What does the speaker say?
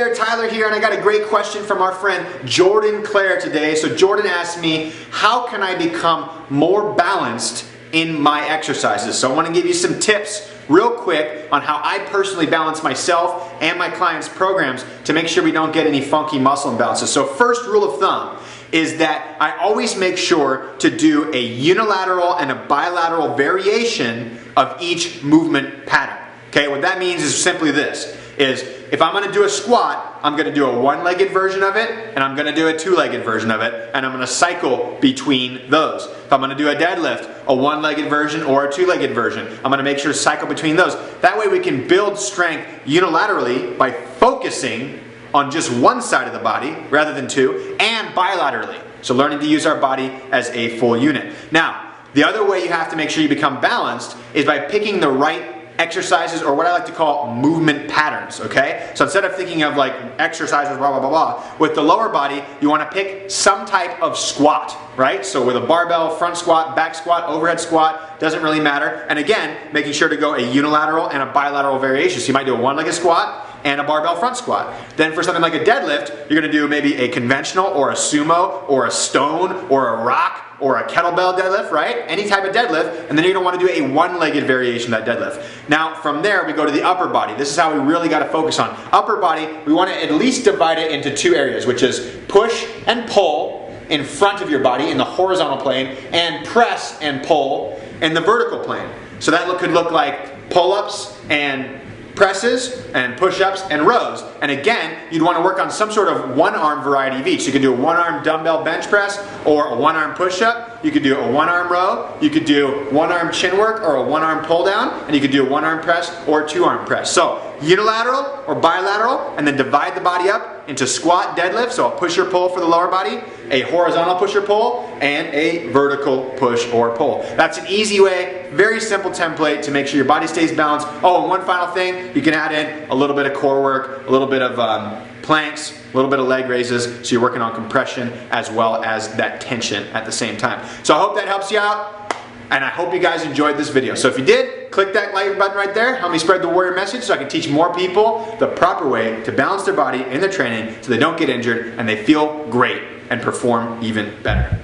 there, Tyler here, and I got a great question from our friend Jordan Clare today. So Jordan asked me, how can I become more balanced in my exercises? So I want to give you some tips real quick on how I personally balance myself and my clients' programs to make sure we don't get any funky muscle imbalances. So first rule of thumb is that I always make sure to do a unilateral and a bilateral variation of each movement pattern. Okay, what that means is simply this, is if I'm going to do a squat, I'm going to do a one-legged version of it, and I'm going to do a two-legged version of it, and I'm going to cycle between those. If I'm going to do a deadlift, a one-legged version or a two-legged version, I'm going to make sure to cycle between those. That way we can build strength unilaterally by focusing on just one side of the body rather than two, and bilaterally. So learning to use our body as a full unit. Now, the other way you have to make sure you become balanced is by picking the right exercises, or what I like to call movement patterns, okay? So instead of thinking of like exercises, blah, blah, blah, blah, with the lower body, you want to pick some type of squat, right? So with a barbell, front squat, back squat, overhead squat, doesn't really matter. And again, making sure to go a unilateral and a bilateral variation. So you might do a one-legged squat and a barbell front squat. Then for something like a deadlift, you're going to do maybe a conventional or a sumo or a stone or a rock or a kettlebell deadlift, right? Any type of deadlift, and then you're going to want to do a one-legged variation of that deadlift. Now from there we go to the upper body. This is how we really got to focus on. Upper body, we want to at least divide it into two areas, which is push and pull in front of your body in the horizontal plane, and press and pull in the vertical plane. So that could look like pull-ups and presses and push-ups and rows. And again, you'd want to work on some sort of one-arm variety of each. You could do a one-arm dumbbell bench press or a one-arm push-up. You could do a one-arm row. You could do one-arm chin work or a one-arm pull-down. And you could do a one-arm press or a two-arm press. So unilateral or bilateral, and then divide the body up into squat, deadlift, so a push or pull for the lower body, a horizontal push or pull, and a vertical push or pull. That's an easy way, very simple template to make sure your body stays balanced. Oh, and one final thing, you can add in a little bit of core work, a little bit of planks, a little bit of leg raises, so you're working on compression as well as that tension at the same time. So I hope that helps you out. And I hope you guys enjoyed this video. So if you did, click that like button right there. Help me spread the warrior message so I can teach more people the proper way to balance their body in their training so they don't get injured and they feel great and perform even better.